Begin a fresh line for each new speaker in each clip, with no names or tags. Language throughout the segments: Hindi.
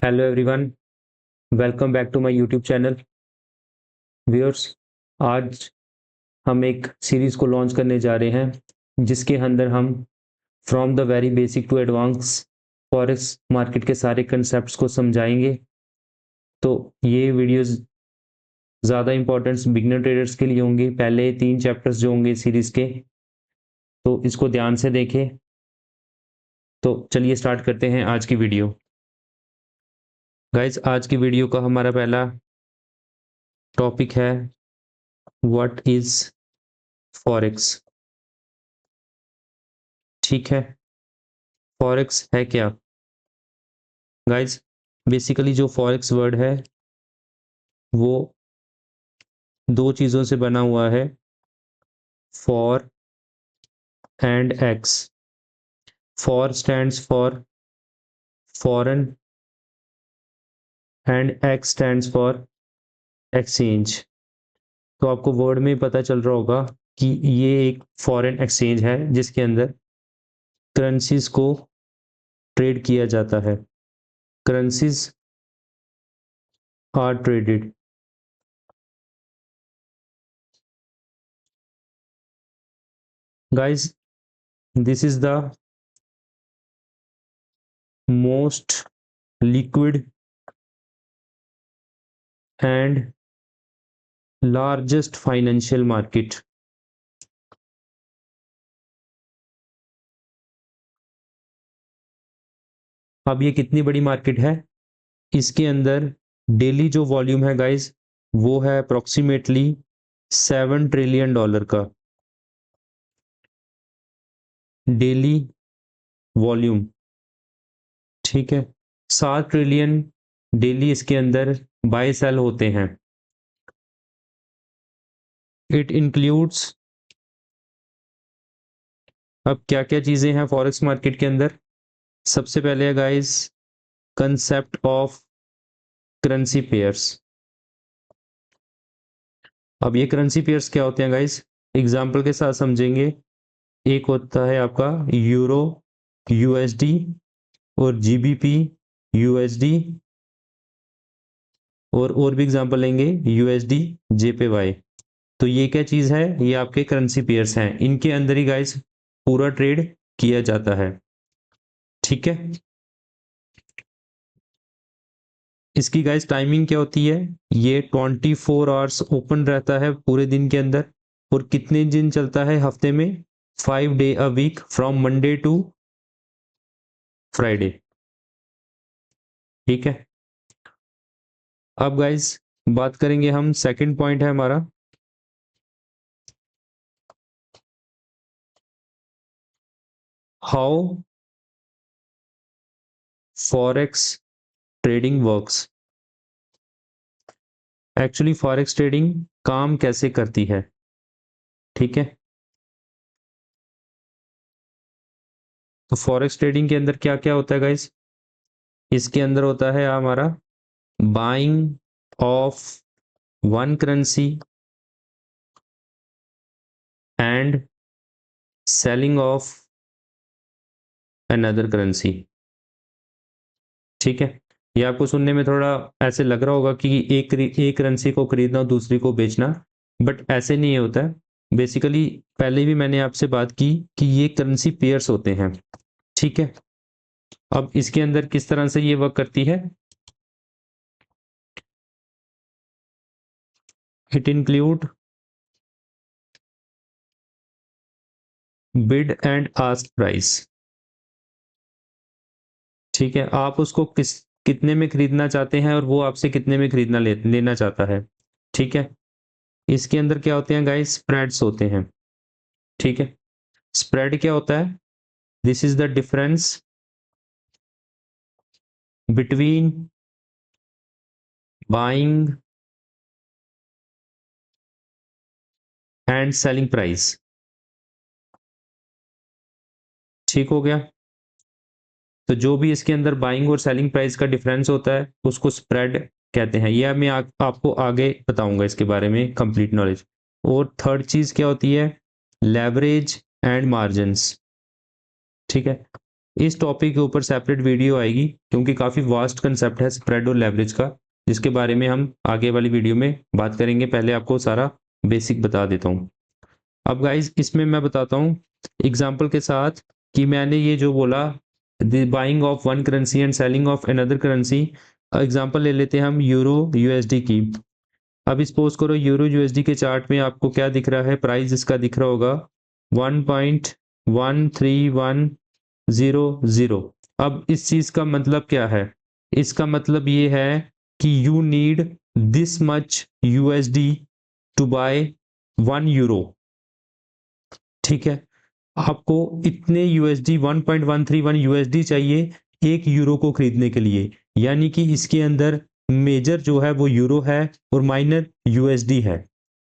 Hello everyone, welcome back to my YouTube channel. Viewers, आज हम एक सीरीज़ को लॉन्च करने जा रहे हैं जिसके अंदर हम from the very basic to advance forex market के सारे कंसेप्ट्स को समझाएंगे। तो ये वीडियोस ज़्यादा इंपॉर्टेंट्स बिगिनर ट्रेडर्स के लिए होंगे। पहले 3 चैप्टर्स जो होंगे सीरीज़ के, तो इसको ध्यान से देखें। तो चलिए स्टार्ट करते हैं आज की वीडियो। गाइस, आज की वीडियो का हमारा पहला टॉपिक है व्हाट इज़ फॉरेक्स। ठीक है, फॉरेक्स है क्या? गाइस, बेसिकली जो फॉरेक्स वर्ड है वो 2 चीज़ों से बना हुआ है, for and x. For stands for foreign and x stands for exchange. तो आपको वर्ड में पता चल रहा होगा कि ये एक फॉरेन एक्सचेंज है जिसके अंदर करेंसीज को ट्रेड किया जाता है। Currencies are traded. Guys, this is the most liquid and largest financial market। अब ये कितनी बड़ी मार्केट है? इसके अंदर डेली जो वॉल्यूम है गाइस, वो है अप्रोक्सीमेटली $7 ट्रिलियन का डेली वॉल्यूम। ठीक है, 7 ट्रिलियन डेली इसके अंदर बाय सेल होते हैं। इट इंक्लूड्स, अब क्या क्या चीजें हैं फॉरेक्स मार्केट के अंदर? सबसे पहले है guys concept of currency pairs. अब ये करेंसी पेयर्स क्या होते हैं गाइस, एग्जाम्पल के साथ समझेंगे। एक होता है आपका यूरो यूएसडी और जीबीपी यूएसडी, और भी एग्जांपल लेंगे यूएसडी जेपीवाई। तो ये क्या चीज़ है? ये आपके करेंसी पेयर्स हैं। इनके अंदर ही गाइस पूरा ट्रेड किया जाता है। ठीक है, इसकी गाइस टाइमिंग क्या होती है? ये 24 आवर्स ओपन रहता है पूरे दिन के अंदर। और कितने दिन चलता है हफ्ते में? 5 day a week, from Monday to Friday. ठीक है, अब गाइस बात करेंगे हम, सेकंड पॉइंट है हमारा how forex trading works. Actually forex trading काम कैसे करती है? ठीक है, तो फॉरेक्स ट्रेडिंग के अंदर क्या क्या होता है गाइस? इसके अंदर होता है हमारा buying of one currency and selling of another currency. ठीक है, ये आपको सुनने में थोड़ा ऐसे लग रहा होगा कि एक करेंसी को खरीदना और दूसरी को बेचना, बट ऐसे नहीं होता है। बेसिकली पहले भी मैंने आपसे बात की कि ये करेंसी पेयर्स होते हैं। ठीक है, अब इसके अंदर किस तरह से ये वर्क करती है? It include bid and ask price. ठीक है, आप उसको कितने में खरीदना चाहते हैं और वो आपसे कितने में खरीदना लेना चाहता है। ठीक है, इसके अंदर क्या होते हैं गाइस? स्प्रेड्स होते हैं। ठीक है, स्प्रेड क्या होता है? This is the difference between buying and selling price. ठीक हो गया, तो जो भी इसके अंदर बाइंग और सेलिंग प्राइस का डिफरेंस होता है उसको स्प्रेड कहते हैं। यह मैं आपको आगे बताऊंगा इसके बारे में कंप्लीट नॉलेज। और थर्ड चीज क्या होती है? Leverage and margins. ठीक है, इस टॉपिक के ऊपर सेपरेट वीडियो आएगी, क्योंकि काफ़ी वास्ट कंसेप्ट है स्प्रेड और लेवरेज का, जिसके बारे में हम आगे वाली वीडियो में बात करेंगे। पहले आपको सारा बेसिक बता देता हूँ। अब गाइज इसमें मैं बताता हूँ एग्जाम्पल के साथ कि मैंने ये जो बोला the buying of one currency and selling of another currency. Example ले लेते हैं हम यूरो यूएसडी की। अब सपोज करो यूरो यूएसडी के चार्ट में आपको क्या दिख रहा है, प्राइस इसका दिख रहा होगा 1.13100। अब इस चीज का मतलब क्या है, इसका मतलब ये है कि you need this much USD to buy 1 euro. ठीक है, आपको इतने यूएसडी 1.131 यूएसडी चाहिए 1 यूरो को खरीदने के लिए, यानी कि इसके अंदर मेजर जो है वो यूरो है और माइनर यूएसडी है।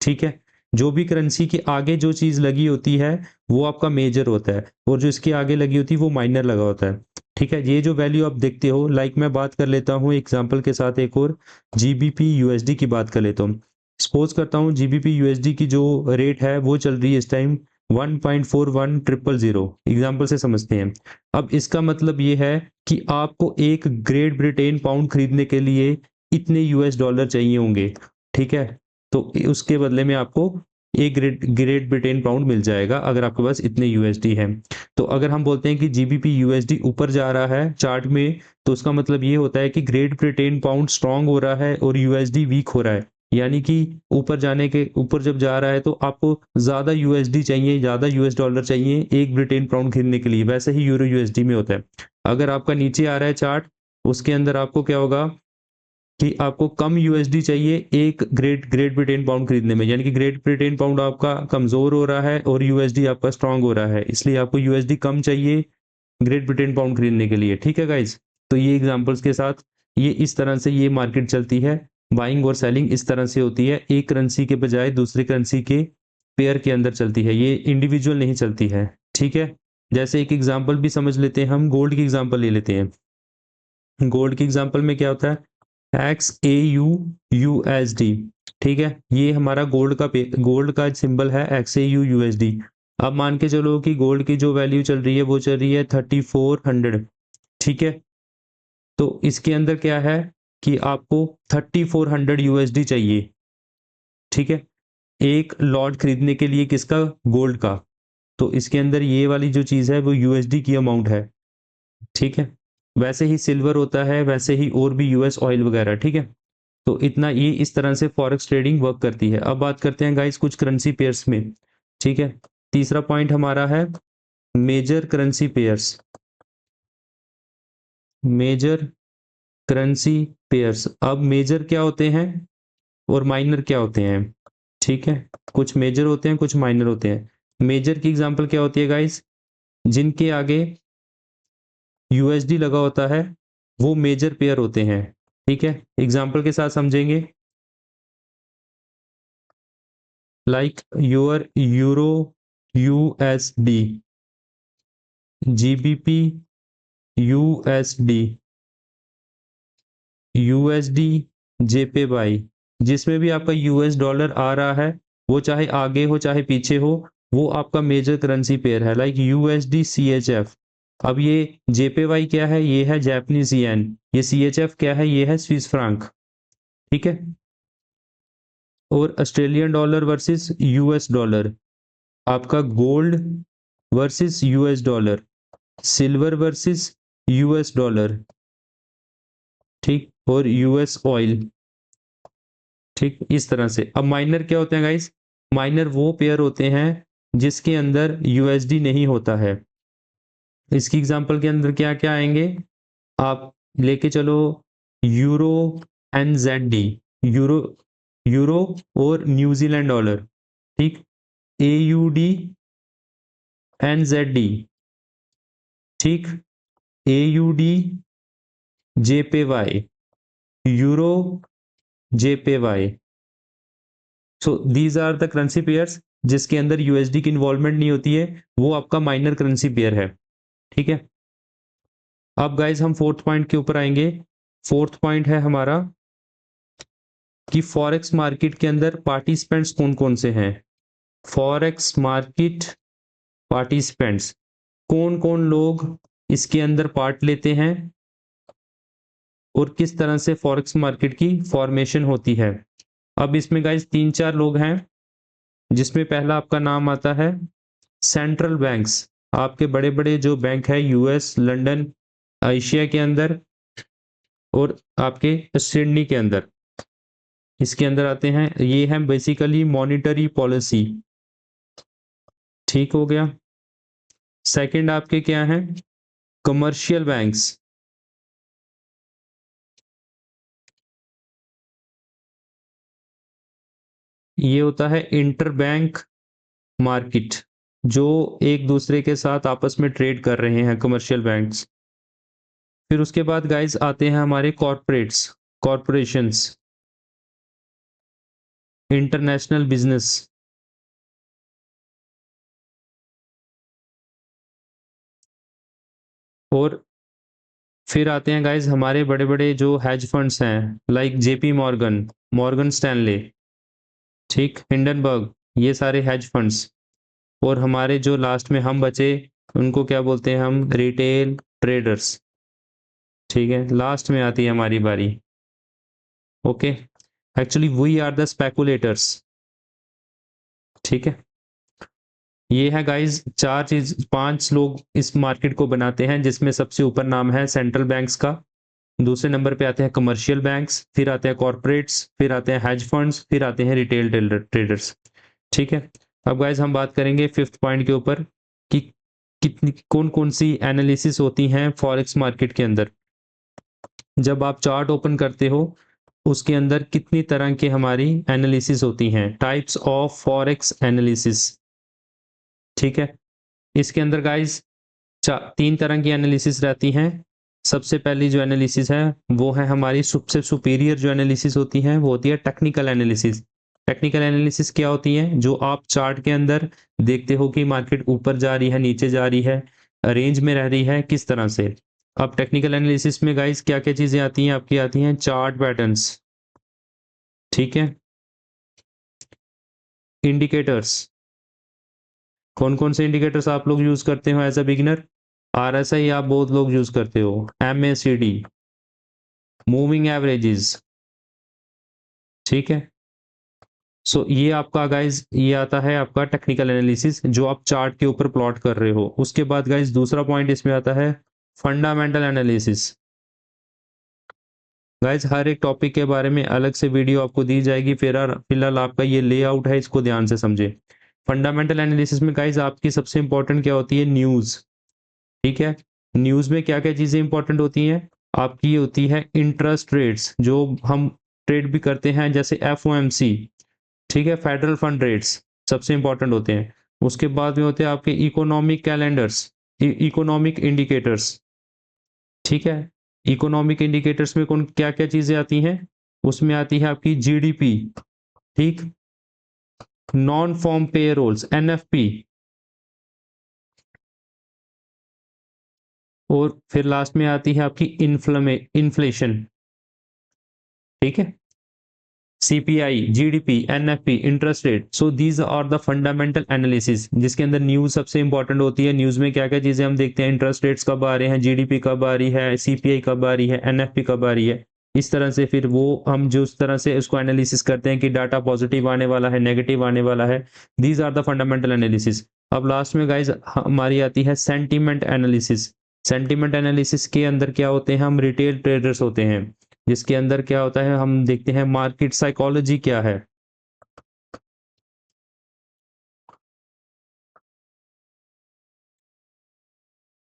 ठीक है, जो भी करेंसी के आगे जो चीज लगी होती है वो आपका मेजर होता है, और जो इसके आगे लगी होती है वो माइनर लगा होता है। ठीक है, ये जो वैल्यू आप देखते हो, लाइक मैं बात कर लेता हूँ एग्जांपल के साथ, एक और जीबीपी यूएसडी की बात कर लेता हूँ। सपोज करता हूँ जीबीपी यूएसडी की जो रेट है वो चल रही है इस टाइम 1.41000। एग्जाम्पल से समझते हैं। अब इसका मतलब ये है कि आपको एक ग्रेट ब्रिटेन पाउंड खरीदने के लिए इतने यूएस डॉलर चाहिए होंगे। ठीक है, तो उसके बदले में आपको एक ग्रेट ब्रिटेन पाउंड मिल जाएगा अगर आपके पास इतने यूएसडी हैं। तो अगर हम बोलते हैं कि जीबीपी यूएसडी ऊपर जा रहा है चार्ट में, तो उसका मतलब ये होता है कि ग्रेट ब्रिटेन पाउंड स्ट्रांग हो रहा है और यूएसडी वीक हो रहा है। यानी कि ऊपर जाने के ऊपर जब जा रहा है तो आपको ज्यादा यूएसडी चाहिए, ज्यादा यूएस डॉलर चाहिए एक ब्रिटेन पाउंड खरीदने के लिए। वैसे ही यूरो यूएसडी में होता है। अगर आपका नीचे आ रहा है चार्ट, उसके अंदर आपको क्या होगा कि आपको कम यूएसडी चाहिए एक ग्रेट ब्रिटेन पाउंड खरीदने में, यानी कि ग्रेट ब्रिटेन पाउंड आपका कमजोर हो रहा है और यूएसडी आपका स्ट्रांग हो रहा है, इसलिए आपको यूएसडी कम चाहिए ग्रेट ब्रिटेन पाउंड खरीदने के लिए। ठीक है गाइज, तो ये एग्जांपल्स के साथ ये इस तरह से ये मार्केट चलती है। बाइंग और सेलिंग इस तरह से होती है, एक करेंसी के बजाय दूसरी करेंसी के पेयर के अंदर चलती है, ये इंडिविजुअल नहीं चलती है। ठीक है, जैसे एक एग्जांपल भी समझ लेते हैं, हम गोल्ड की एग्जांपल ले लेते हैं। गोल्ड की एग्जांपल में क्या होता है, XAUUSD। ठीक है, ये हमारा गोल्ड का सिंबल है XAUUSD। अब मान के चलो कि गोल्ड की जो वैल्यू चल रही है वो चल रही है 3400। ठीक है, तो इसके अंदर क्या है कि आपको 3400 यूएसडी चाहिए। ठीक है, एक लॉट खरीदने के लिए किसका, गोल्ड का। तो इसके अंदर ये वाली जो चीज है वो यूएसडी की अमाउंट है। ठीक है, वैसे ही सिल्वर होता है, वैसे ही और भी यूएस ऑयल वगैरह। ठीक है, तो इतना ये इस तरह से फॉरेक्स ट्रेडिंग वर्क करती है। अब बात करते हैं गाइस कुछ करेंसी पेयर्स में। ठीक है, तीसरा पॉइंट हमारा है major currency pairs. Major currency pairs, अब मेजर क्या होते हैं और माइनर क्या होते हैं। ठीक है, कुछ मेजर होते हैं कुछ माइनर होते हैं। मेजर की एग्जांपल क्या होती है गाइस, जिनके आगे यूएसडी लगा होता है वो मेजर पेयर होते हैं। ठीक है, एग्जांपल के साथ समझेंगे, like your euro USD, GBP USD, USD JPY. जिसमें भी आपका यूएस डॉलर आ रहा है वो चाहे आगे हो चाहे पीछे हो, वो आपका मेजर करेंसी पेयर है, लाइक यूएसडी सीएचएफ। अब ये जेपीवाई क्या है, ये है जापानीज येन। ये सीएचएफ क्या है, ये है स्विस फ्रैंक। ठीक है, और Australian dollar versus US dollar, आपका gold versus US dollar, silver versus US dollar. ठीक, और यूएस ऑयल। ठीक, इस तरह से। अब माइनर क्या होते हैं गाइस, माइनर वो पेयर होते हैं जिसके अंदर यूएसडी नहीं होता है। इसकी एग्जांपल के अंदर क्या क्या आएंगे, आप लेके चलो यूरो एनजेडी, यूरो यूरो और न्यूजीलैंड डॉलर। ठीक, AUD NZD। ठीक, AUD JPY, euro JPY। So these are the currency pairs जिसके अंदर यूएसडी की इन्वॉल्वमेंट नहीं होती है, वो आपका माइनर करेंसी पेयर है। ठीक है, अब गाइज हम फोर्थ पॉइंट के ऊपर आएंगे। फोर्थ पॉइंट है हमारा कि फॉरेक्स मार्केट के अंदर पार्टिसिपेंट्स कौन कौन से हैं। फॉरेक्स मार्केट पार्टिसिपेंट्स, कौन कौन लोग इसके अंदर पार्ट लेते हैं और किस तरह से फॉरेक्स मार्केट की फॉर्मेशन होती है। अब इसमें गाइस 3-4 लोग हैं, जिसमें पहला आपका नाम आता है सेंट्रल बैंक्स। आपके बड़े बड़े जो बैंक है यूएस, लंदन, एशिया के अंदर और आपके सिडनी के अंदर, इसके अंदर आते हैं। ये है बेसिकली मॉनिटरी पॉलिसी। ठीक हो गया। सेकंड आपके क्या हैं, कमर्शियल बैंक्स। ये होता है इंटरबैंक मार्केट, जो एक दूसरे के साथ आपस में ट्रेड कर रहे हैं कमर्शियल बैंक्स। फिर उसके बाद गाइस आते हैं हमारे कॉरपोरेशंस, इंटरनेशनल बिजनेस। और फिर आते हैं गाइस हमारे बड़े बड़े जो हेज फंड्स हैं, like JP Morgan, Morgan Stanley, ठीक, हिंडनबर्ग, ये सारे हेज फंड्स। और हमारे जो लास्ट में हम बचे, उनको क्या बोलते हैं हम, रिटेल ट्रेडर्स। ठीक है, लास्ट में आती है हमारी बारी। Okay, actually we are the speculators. ठीक है, ये है गाइस 5 लोग इस मार्केट को बनाते हैं, जिसमें सबसे ऊपर नाम है सेंट्रल बैंक्स का, दूसरे नंबर पे आते हैं कमर्शियल बैंक्स, फिर आते हैं कॉर्पोरेट्स, फिर आते हैं हेज फंड्स, फिर आते हैं रिटेल ट्रेडर्स। ठीक है, अब गाइस हम बात करेंगे फिफ्थ पॉइंट के ऊपर कि कितनी कौन कौन सी एनालिसिस होती हैं फॉरेक्स मार्केट के अंदर। जब आप चार्ट ओपन करते हो, उसके अंदर कितनी तरह के हमारी एनालिसिस होती हैं, टाइप्स ऑफ फॉरेक्स एनालिसिस। ठीक है, इसके अंदर गाइस 3 तरह की एनालिसिस रहती हैं। सबसे पहली जो एनालिसिस है वो है हमारी सबसे सुपीरियर जो एनालिसिस होती है, वो होती है टेक्निकल एनालिसिस। टेक्निकल एनालिसिस क्या होती है, जो आप चार्ट के अंदर देखते हो कि मार्केट ऊपर जा रही है, नीचे जा रही है, रेंज में रह रही है, किस तरह से। अब टेक्निकल एनालिसिस में गाइस क्या क्या चीजें आती हैं, आपकी आती हैं चार्ट पैटर्न्स, ठीक है, इंडिकेटर्स। कौन कौन से इंडिकेटर्स आप लोग यूज करते हो एज अ बिगिनर, आरएसआई आप बहुत लोग यूज करते हो, एमएसीडी, मूविंग एवरेजेस। ठीक है, सो ये आपका गाइज ये आता है आपका टेक्निकल एनालिसिस, जो आप चार्ट के ऊपर प्लॉट कर रहे हो। उसके बाद गाइज दूसरा पॉइंट इसमें आता है फंडामेंटल एनालिसिस। गाइज हर एक टॉपिक के बारे में अलग से वीडियो आपको दी जाएगी, फिलहाल आपका ये लेआउट है, इसको ध्यान से समझे। फंडामेंटल एनालिसिस में गाइज आपकी सबसे इंपॉर्टेंट क्या होती है, न्यूज। ठीक है, न्यूज में क्या क्या चीजें इंपॉर्टेंट होती हैं, आपकी होती है इंटरेस्ट रेट्स, जो हम ट्रेड भी करते हैं, जैसे एफओएमसी, ठीक है, फेडरल फंड रेट्स सबसे इंपॉर्टेंट होते हैं। उसके बाद में होते हैं आपके इकोनॉमिक कैलेंडर्स, इकोनॉमिक इंडिकेटर्स। ठीक है, इकोनॉमिक इंडिकेटर्स में कौन क्या क्या चीजें आती हैं, उसमें आती है आपकी जीडीपी, ठीक, नॉन फॉर्म पे रोल्स, एनएफपी, और फिर लास्ट में आती है आपकी इन्फ्लेशन। ठीक है, CPI, GDP, NFP, interest rate. So these are the fundamental analysis, जिसके अंदर न्यूज सबसे इंपॉर्टेंट होती है। न्यूज में क्या क्या चीजें हम देखते हैं, इंटरेस्ट रेट्स कब आ रहे हैं, जीडीपी कब आ रही है, सीपीआई कब आ रही है, एनएफपी कब आ रही है। इस तरह से फिर वो हम जो उस तरह से उसको एनालिसिस करते हैं कि डाटा पॉजिटिव आने वाला है, नेगेटिव आने वाला है। These are the fundamental analysis. अब लास्ट में गाइज हमारी आती है सेंटीमेंट एनालिसिस। सेंटीमेंट एनालिसिस के अंदर क्या होते हैं, हम रिटेल ट्रेडर्स होते हैं, जिसके अंदर क्या होता है, हम देखते हैं मार्केट साइकोलॉजी क्या है।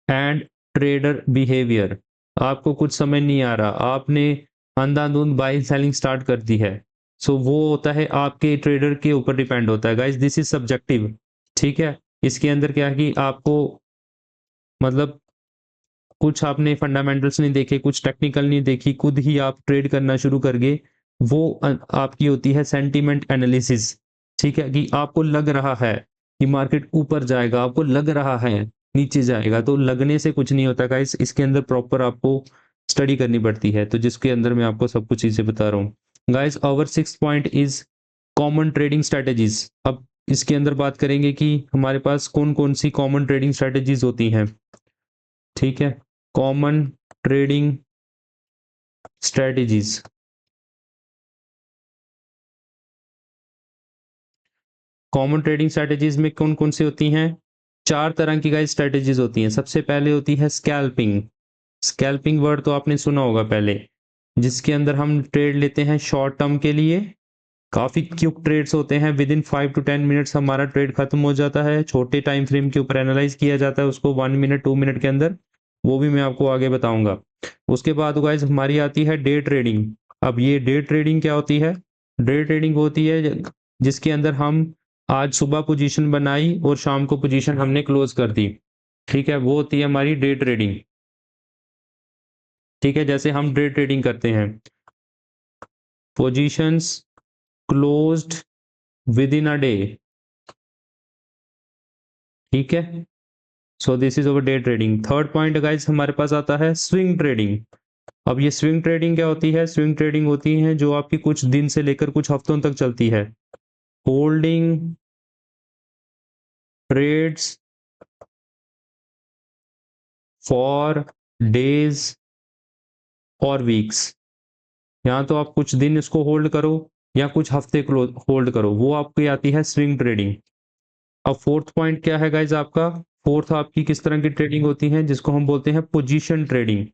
And trader behaviour. आपको कुछ समझ नहीं आ रहा, आपने अंधाधुंध बाइंग सेलिंग स्टार्ट कर दी है, सो वो होता है आपके ट्रेडर के ऊपर डिपेंड होता है गाइस, दिस इज सब्जेक्टिव। ठीक है, इसके अंदर क्या है कि आपको मतलब कुछ आपने फंडामेंटल्स नहीं देखे, कुछ टेक्निकल नहीं देखी, खुद ही आप ट्रेड करना शुरू कर गए, वो आपकी होती है सेंटीमेंट एनालिसिस। ठीक है, कि आपको लग रहा है कि मार्केट ऊपर जाएगा, आपको लग रहा है नीचे जाएगा, तो लगने से कुछ नहीं होता गाइस, इसके अंदर प्रॉपर आपको स्टडी करनी पड़ती है, तो जिसके अंदर मैं आपको सब कुछ चीजें बता रहा हूँ। Guys our six point is common trading strategies. अब इसके अंदर बात करेंगे कि हमारे पास कौन कौन सी कॉमन ट्रेडिंग स्ट्रेटेजीज होती हैं। ठीक है। Common trading strategies, common trading strategies में कौन कौन सी होती हैं? 4 तरह की गाइस स्ट्रेटजीज होती हैं। सबसे पहले होती है स्कैल्पिंग। स्कैल्पिंग वर्ड तो आपने सुना होगा पहले, जिसके अंदर हम ट्रेड लेते हैं शॉर्ट टर्म के लिए। काफ़ी क्विक ट्रेड्स होते हैं, विद इन 5 टू 10 मिनट्स हमारा ट्रेड खत्म हो जाता है। छोटे टाइम फ्रेम के ऊपर एनालाइज किया जाता है उसको 1 मिनट 2 मिनट के अंदर, वो भी मैं आपको आगे बताऊंगा। उसके बाद गाइस हमारी आती है डे ट्रेडिंग। अब ये डे ट्रेडिंग क्या होती है? डे ट्रेडिंग होती है जिसके अंदर हम आज सुबह पोजीशन बनाई और शाम को पोजीशन हमने क्लोज कर दी। ठीक है, वो होती है हमारी डे ट्रेडिंग। ठीक है, जैसे हम डे ट्रेडिंग करते हैं, positions closed with in a day. ठीक है, so this is over day trading. Third point guys हमारे पास आता है स्विंग ट्रेडिंग। अब ये स्विंग ट्रेडिंग क्या होती है? स्विंग ट्रेडिंग होती है जो आपकी कुछ दिन से लेकर कुछ हफ्तों तक चलती है। होल्डिंग ट्रेड्स फॉर डेज और वीक्स। या तो आप कुछ दिन इसको होल्ड करो या कुछ हफ्ते होल्ड करो, वो आपकी आती है स्विंग ट्रेडिंग। अब फोर्थ पॉइंट क्या है गाइज आपका? फोर्थ आपकी किस तरह की ट्रेडिंग होती है, जिसको हम बोलते हैं पोजीशन ट्रेडिंग।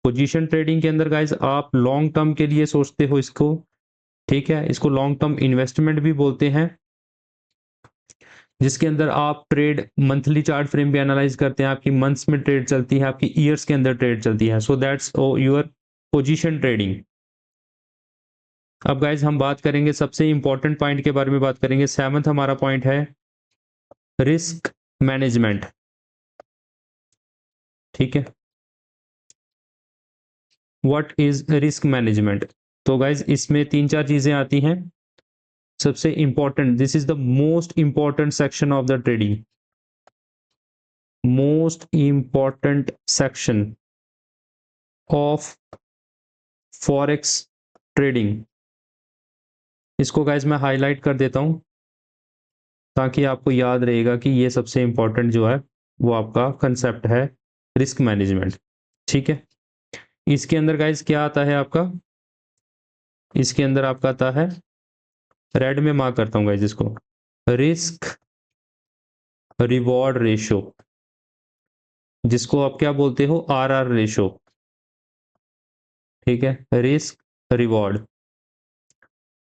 पोजीशन ट्रेडिंग के अंदर गाइज आप लॉन्ग टर्म के लिए सोचते हो इसको। ठीक है, इसको लॉन्ग टर्म इन्वेस्टमेंट भी बोलते हैं, जिसके अंदर आप ट्रेड मंथली चार्ट फ्रेम भी एनालाइज करते हैं। आपकी मंथ्स में ट्रेड चलती है, आपकी ईयर्स के अंदर ट्रेड चलती है। So that's your position trading. अब गाइज हम बात करेंगे सबसे इंपॉर्टेंट पॉइंट के बारे में बात करेंगे। 7th हमारा पॉइंट है रिस्क मैनेजमेंट। ठीक है, व्हाट इज रिस्क मैनेजमेंट? तो गाइज इसमें 3-4 चीजें आती हैं। सबसे important, this is the most important section of the trading, most important section of forex trading. इसको गाइज मैं हाईलाइट कर देता हूं ताकि आपको याद रहेगा कि ये सबसे इंपॉर्टेंट जो है वो आपका कंसेप्ट है, रिस्क मैनेजमेंट। ठीक है, इसके अंदर गाइज क्या आता है आपका? इसके अंदर आपका आता है, रेड में मार्क करता हूं गाइज इसको, रिस्क रिवॉर्ड रेशो, जिसको आप क्या बोलते हो? RR ratio. ठीक है, रिस्क रिवॉर्ड।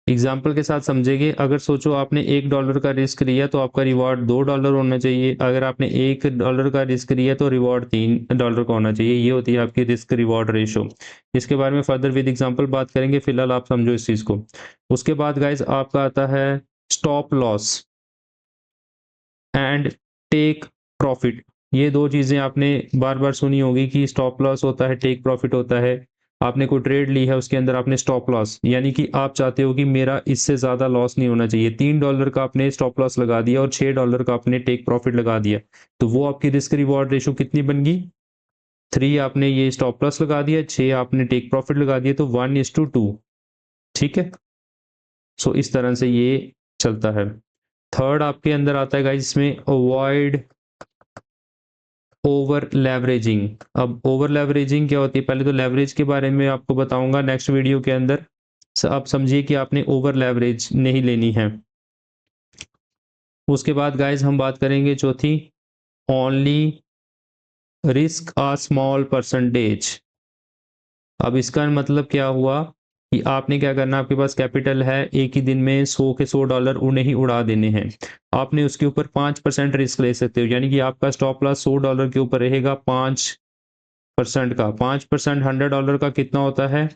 एग्जाम्पल के साथ समझेंगे। अगर सोचो आपने $1 का रिस्क लिया तो आपका रिवॉर्ड $2 होना चाहिए। अगर आपने $1 का रिस्क लिया तो रिवॉर्ड $3 का होना चाहिए। ये होती है आपकी रिस्क रिवॉर्ड रेशो। इसके बारे में फर्दर विद एग्जाम्पल बात करेंगे, फिलहाल आप समझो इस चीज को। उसके बाद गाइज आपका आता है stop loss and take profit. ये दो चीजें आपने बार बार सुनी होगी कि स्टॉप लॉस होता है, टेक प्रॉफिट होता है। आपने कोई ट्रेड ली है, उसके अंदर आपने स्टॉप लॉस, यानी कि आप चाहते हो कि मेरा इससे ज्यादा लॉस नहीं होना चाहिए। $3 का आपने स्टॉप लॉस लगा दिया और $6 का आपने टेक प्रॉफिट लगा दिया, तो वो आपकी रिस्क रिवॉर्ड रेशो कितनी बन गई? 3 आपने ये स्टॉप लॉस लगा दिया, 6 आपने टेक प्रॉफिट लगा दिया, तो 1:2। ठीक है, सो इस तरह से ये चलता है। थर्ड आपके अंदर आता है गाइस इसमें अवॉइड ओवर लेवरेजिंग। अब ओवर लेवरेजिंग क्या होती है? पहले तो लेवरेज के बारे में आपको बताऊंगा नेक्स्ट वीडियो के अंदर। आप समझिए कि आपने ओवर लेवरेज नहीं लेनी है। उसके बाद गाइस हम बात करेंगे चौथी, only risk a small percentage. अब इसका मतलब क्या हुआ कि आपने क्या करना, आपके पास कैपिटल है, एक ही दिन में 100 के $100 उन्हें ही उड़ा देने हैं। आपने उसके ऊपर 5% रिस्क ले सकते हो, यानी कि आपका स्टॉप लॉस $100 के ऊपर रहेगा 5% का। 5% $100 का कितना होता है?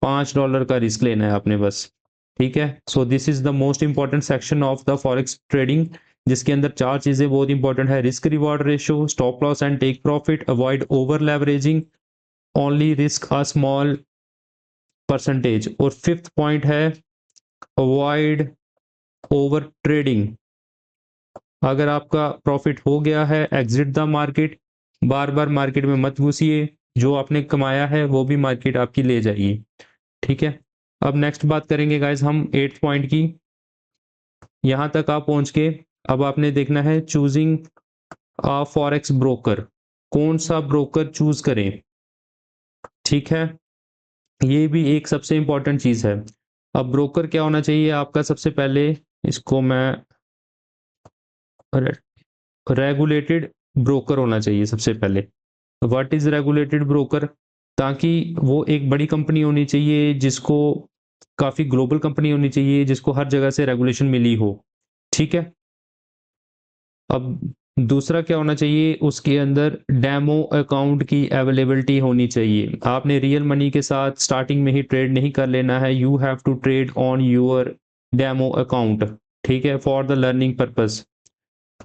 $5 का रिस्क लेना है आपने बस। ठीक है, so this is the most important section of the forex trading, जिसके अंदर 4 चीजें बहुत इंपॉर्टेंट है, risk reward ratio, stop loss and take profit, avoid over leveraging, only risk a small percentage, और 5th पॉइंट है अवॉइड ओवर ट्रेडिंग। अगर आपका प्रॉफिट हो गया है, exit the market. Bar bar market में मत घुसिए, जो आपने कमाया है वो भी मार्केट आपकी ले जाएगी। ठीक है, अब नेक्स्ट बात करेंगे गाइस हम 8th पॉइंट की। यहां तक आप पहुंच के अब आपने देखना है चूजिंग अ फॉरेक्स ब्रोकर। कौन सा ब्रोकर चूज करें, ठीक है, ये भी एक सबसे इंपॉर्टेंट चीज है। अब ब्रोकर क्या होना चाहिए आपका, सबसे पहले इसको मैं रेगुलेटेड ब्रोकर होना चाहिए सबसे पहले। व्हाट इज रेगुलेटेड ब्रोकर, ताकि वो एक बड़ी कंपनी होनी चाहिए, जिसको काफी ग्लोबल कंपनी होनी चाहिए, जिसको हर जगह से रेगुलेशन मिली हो, ठीक है। अब दूसरा क्या होना चाहिए, उसके अंदर डेमो अकाउंट की अवेलेबिलिटी होनी चाहिए। आपने रियल मनी के साथ स्टार्टिंग में ही ट्रेड नहीं कर लेना है, you have to trade on your demo account, ठीक है, फॉर द लर्निंग पर्पस।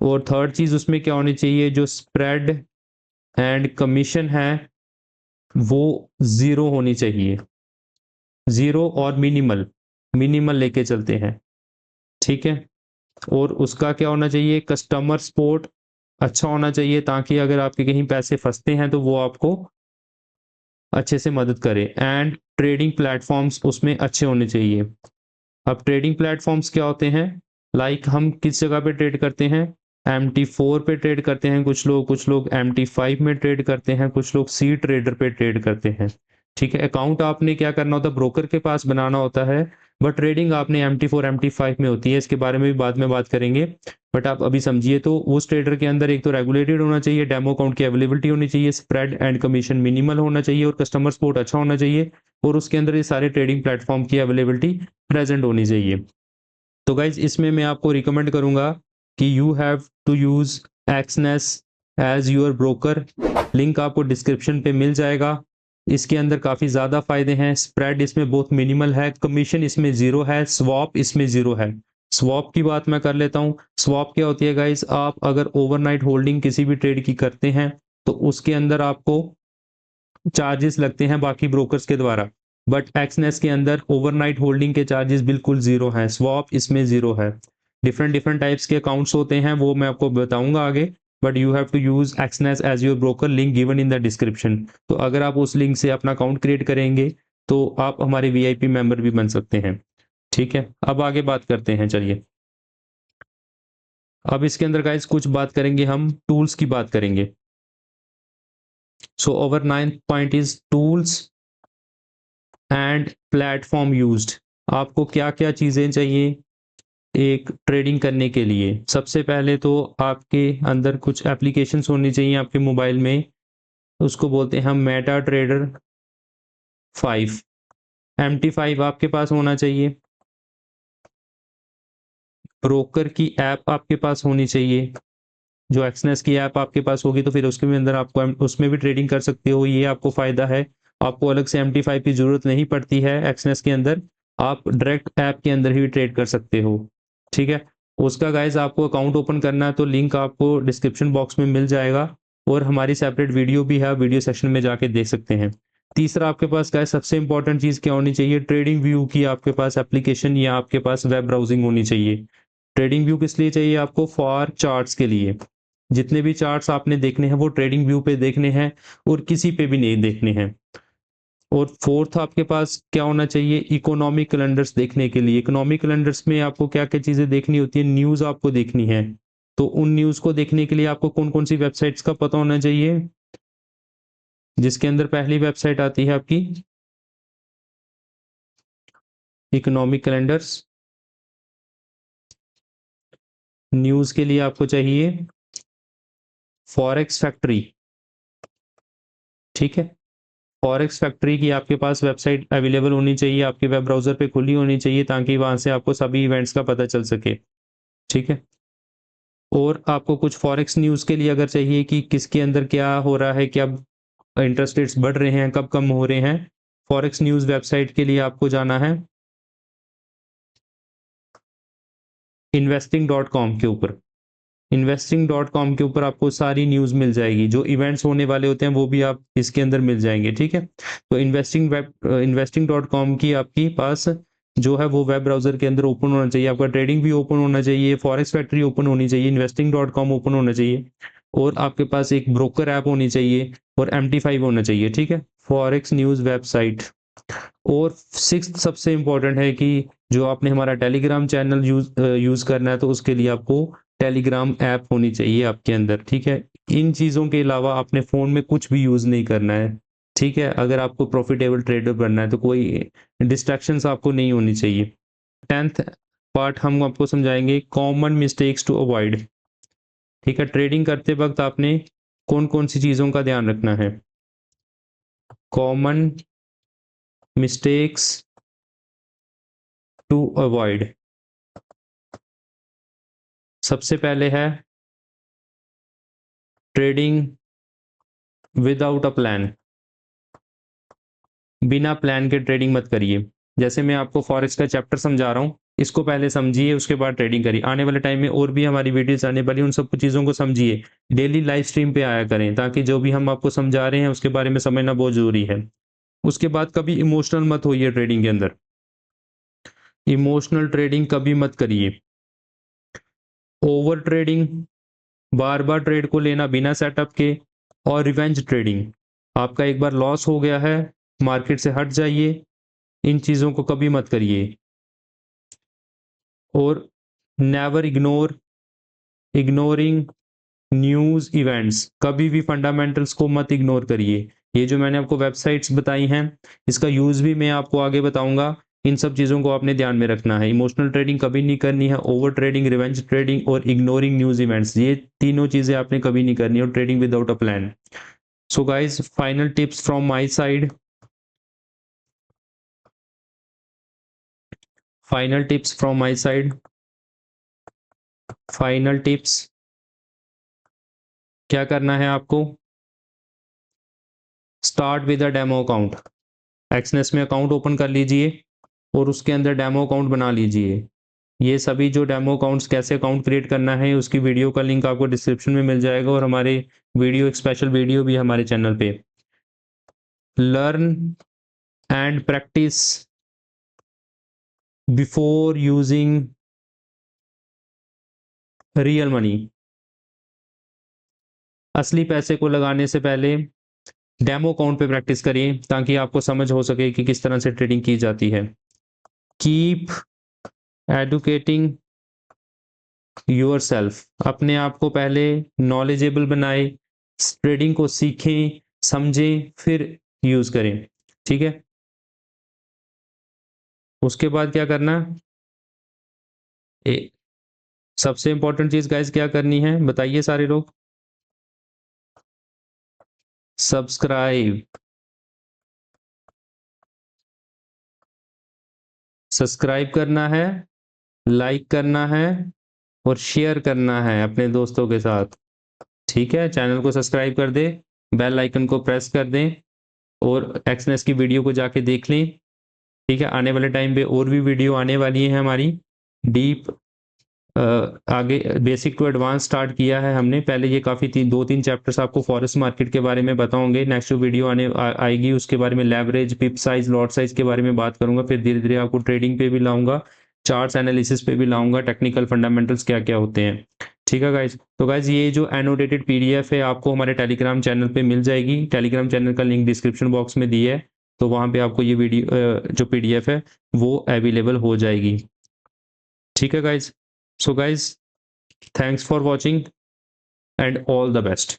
और थर्ड चीज उसमें क्या होनी चाहिए, जो स्प्रेड एंड कमीशन है वो जीरो होनी चाहिए, जीरो और मिनिमल, मिनिमल लेके चलते हैं, ठीक है। और उसका क्या होना चाहिए, कस्टमर सपोर्ट अच्छा होना चाहिए, ताकि अगर आपके कहीं पैसे फंसते हैं तो वो आपको अच्छे से मदद करे। एंड ट्रेडिंग प्लेटफॉर्म्स उसमें अच्छे होने चाहिए। अब ट्रेडिंग प्लेटफॉर्म्स क्या होते हैं, लाइक हम किस जगह पे ट्रेड करते हैं, MT4 पे ट्रेड करते हैं कुछ लोग MT5 में ट्रेड करते हैं, कुछ लोग सी ट्रेडर पे ट्रेड करते हैं, ठीक है। अकाउंट आपने क्या करना होता है, ब्रोकर के पास बनाना होता है, बट ट्रेडिंग आपने MT4 MT5 में होती है, इसके बारे में भी बाद में बात करेंगे। बट आप अभी समझिए, तो उस ट्रेडर के अंदर एक तो रेगुलेटेड होना चाहिए, डेमो अकाउंट की अवेलेबिलिटी होनी चाहिए, स्प्रेड एंड कमीशन मिनिमल होना चाहिए, और कस्टमर सपोर्ट अच्छा होना चाहिए, और उसके अंदर ये सारे ट्रेडिंग प्लेटफॉर्म की अवेलेबिलिटी प्रेजेंट होनी चाहिए। तो गाइज इसमें मैं आपको रिकमेंड करूंगा कि you have to use Exness as your broker. Link आपको डिस्क्रिप्शन पे मिल जाएगा। इसके अंदर काफ़ी ज़्यादा फायदे हैं, स्प्रेड इसमें बहुत मिनिमल है, कमीशन इसमें ज़ीरो है, स्वैप इसमें ज़ीरो है। स्वैप की बात मैं कर लेता हूँ। स्वैप क्या होती है गाइज, आप अगर ओवरनाइट होल्डिंग किसी भी ट्रेड की करते हैं तो उसके अंदर आपको चार्जेस लगते हैं बाकी ब्रोकर्स के द्वारा, बट एक्सनेस के अंदर ओवरनाइट होल्डिंग के चार्जेस बिल्कुल जीरो हैं, स्वैप इसमें जीरो है। डिफरेंट डिफरेंट टाइप्स के अकाउंट्स होते हैं, वो मैं आपको बताऊंगा आगे, but you have to use Exness as your broker, link given in the description. तो अगर आप उस लिंक से अपना अकाउंट क्रिएट करेंगे तो आप हमारे वीआईपी मेंबर भी बन सकते हैं, ठीक है। अब आगे बात करते हैं, चलिए। अब इसके अंदर गाइस कुछ बात करेंगे, हम टूल्स की बात करेंगे। So over 9th point is tools and platform used. आपको क्या क्या चीज़ें चाहिए एक ट्रेडिंग करने के लिए। सबसे पहले तो आपके अंदर कुछ एप्लीकेशंस होनी चाहिए आपके मोबाइल में, उसको बोलते हैं हम मेटा ट्रेडर 5। MT5 आपके पास होना चाहिए। ब्रोकर की ऐप आपके पास होनी चाहिए, जो एक्सनेस की ऐप आपके पास होगी तो फिर उसके भी अंदर आपको उसमें भी ट्रेडिंग कर सकते हो, ये आपको फ़ायदा है। आपको अलग से MT5 की ज़रूरत नहीं पड़ती है एक्सनेस के अंदर, आप डायरेक्ट ऐप के अंदर ही ट्रेड कर सकते हो, ठीक है। उसका गाइस आपको अकाउंट ओपन करना है तो लिंक आपको डिस्क्रिप्शन बॉक्स में मिल जाएगा, और हमारी सेपरेट वीडियो भी है, वीडियो सेक्शन में जाके देख सकते हैं। तीसरा आपके पास गाइस सबसे इंपॉर्टेंट चीज़ क्या होनी चाहिए, ट्रेडिंग व्यू की आपके पास एप्लीकेशन या आपके पास वेब ब्राउजिंग होनी चाहिए। ट्रेडिंग व्यू किस लिए चाहिए आपको, फॉर चार्ट्स के लिए। जितने भी चार्ट्स आपने देखने हैं वो ट्रेडिंग व्यू पे देखने हैं, और किसी पे भी नहीं देखने हैं। और फोर्थ आपके पास क्या होना चाहिए, इकोनॉमिक कैलेंडर्स देखने के लिए। इकोनॉमिक कैलेंडर्स में आपको क्या क्या चीज़ें देखनी होती है, न्यूज़ आपको देखनी है, तो उन न्यूज़ को देखने के लिए आपको कौन कौन सी वेबसाइट्स का पता होना चाहिए, जिसके अंदर पहली वेबसाइट आती है आपकी इकोनॉमिक कैलेंडर्स। न्यूज़ के लिए आपको चाहिए फॉरेक्स फैक्ट्री, ठीक है। फॉरेक्स फैक्ट्री की आपके पास वेबसाइट अवेलेबल होनी चाहिए, आपके वेब ब्राउज़र पे खुली होनी चाहिए, ताकि वहाँ से आपको सभी इवेंट्स का पता चल सके, ठीक है। और आपको कुछ फॉरेक्स न्यूज़ के लिए अगर चाहिए कि किसके अंदर क्या हो रहा है, क्या इंटरेस्ट रेट्स बढ़ रहे हैं, कब कम हो रहे हैं, फॉरेक्स न्यूज़ वेबसाइट के लिए आपको जाना है investing.com के ऊपर। investing.com के ऊपर आपको सारी न्यूज़ मिल जाएगी, जो इवेंट्स होने वाले होते हैं वो भी आप इसके अंदर मिल जाएंगे, ठीक है। तो investing.com की आपकी पास जो है वो वेब ब्राउज़र के अंदर ओपन होना चाहिए, आपका ट्रेडिंग भी ओपन होना चाहिए, फॉरेक्स फैक्ट्री ओपन होनी चाहिए, investing.com ओपन होना चाहिए, और आपके पास एक ब्रोकर ऐप होनी चाहिए, और MT5 होना चाहिए, ठीक है, फॉरेक्स न्यूज़ वेबसाइट। और सिक्स्थ सबसे इम्पोर्टेंट है कि जो आपने हमारा टेलीग्राम चैनल यूज़ करना है, तो उसके लिए आपको टेलीग्राम ऐप होनी चाहिए आपके अंदर, ठीक है। इन चीज़ों के अलावा अपने फ़ोन में कुछ भी यूज़ नहीं करना है, ठीक है। अगर आपको प्रॉफिटेबल ट्रेडर बनना है तो कोई डिस्ट्रैक्शंस आपको नहीं होनी चाहिए। 10th पार्ट हम आपको समझाएंगे कॉमन मिस्टेक्स टू अवॉइड, ठीक है। ट्रेडिंग करते वक्त आपने कौन कौन सी चीज़ों का ध्यान रखना है। कॉमन मिस्टेक्स टू अवॉइड, सबसे पहले है ट्रेडिंग विदाउट अ प्लान। बिना प्लान के ट्रेडिंग मत करिए। जैसे मैं आपको फॉरेक्स का चैप्टर समझा रहा हूँ, इसको पहले समझिए, उसके बाद ट्रेडिंग करिए। आने वाले टाइम में और भी हमारी वीडियोस आने वाली, उन सब चीज़ों को समझिए। डेली लाइव स्ट्रीम पे आया करें, ताकि जो भी हम आपको समझा रहे हैं उसके बारे में समझना बहुत ज़रूरी है। उसके बाद कभी इमोशनल मत होइए ट्रेडिंग के अंदर। इमोशनल ट्रेडिंग कभी मत करिए। ओवर ट्रेडिंग, बार बार ट्रेड को लेना बिना सेटअप के, और रिवेंज ट्रेडिंग, आपका एक बार लॉस हो गया है, मार्केट से हट जाइए, इन चीज़ों को कभी मत करिए। और नेवर इग्नोरिंग न्यूज़ इवेंट्स, कभी भी फंडामेंटल्स को मत इग्नोर करिए। ये जो मैंने आपको वेबसाइट्स बताई हैं, इसका यूज़ भी मैं आपको आगे बताऊंगा। इन सब चीज़ों को आपने ध्यान में रखना है। इमोशनल ट्रेडिंग कभी नहीं करनी है, ओवर ट्रेडिंग, रिवेंज ट्रेडिंग और इग्नोरिंग न्यूज़ इवेंट्स, ये तीनों चीज़ें आपने कभी नहीं करनी, और trading without a plan. So guys, final tips from my side, final tips from my side, final tips, क्या करना है आपको। Start with a demo account, Exness में अकाउंट ओपन कर लीजिए और उसके अंदर डेमो अकाउंट बना लीजिए। ये सभी जो डेमो अकाउंट्स, कैसे अकाउंट क्रिएट करना है, उसकी वीडियो का लिंक आपको डिस्क्रिप्शन में मिल जाएगा, और हमारे वीडियो, एक स्पेशल वीडियो भी हमारे चैनल पे। Learn and practice before using real money, असली पैसे को लगाने से पहले डेमो अकाउंट पे प्रैक्टिस करिए, ताकि आपको समझ हो सके कि किस तरह से ट्रेडिंग की जाती है। कीप एडुकेटिंग योरसेल्फ, अपने आप को पहले नॉलेजेबल बनाए, ट्रेडिंग को सीखें, समझें, फिर यूज करें, ठीक है। उसके बाद क्या करना, सबसे इंपॉर्टेंट चीज गाइस क्या करनी है, बताइए सारे लोग। सब्सक्राइब, सब्सक्राइब करना है, लाइक करना है, और शेयर करना है अपने दोस्तों के साथ, ठीक है। चैनल को सब्सक्राइब कर दें, बेल आइकन को प्रेस कर दें, और एक्सनेस की वीडियो को जाके देख लें, ठीक है। आने वाले टाइम पे और भी वीडियो आने वाली है हमारी। डीप आगे बेसिक टू एडवांस स्टार्ट किया है हमने पहले, ये काफ़ी 2-3 चैप्टर्स आपको फॉरेक्स मार्केट के बारे में बताऊंगे। नेक्स्ट जो वीडियो आएगी उसके बारे में लेवरेज, पिप साइज, लॉट साइज के बारे में बात करूंगा। फिर धीरे धीरे आपको ट्रेडिंग पे भी लाऊंगा, चार्ट्स एनालिसिस पे भी लाऊंगा, टेक्निकल फंडामेंटल्स क्या क्या होते हैं, ठीक है गाइज। तो गाइज, ये जो एनोटेटेड पीडीएफ है आपको हमारे टेलीग्राम चैनल पे मिल जाएगी। टेलीग्राम चैनल का लिंक डिस्क्रिप्शन बॉक्स में दिया है, तो वहाँ पे आपको ये वीडियो जो पीडीएफ है वो अवेलेबल हो जाएगी, ठीक है guys. So guys, thanks for watching and all the best.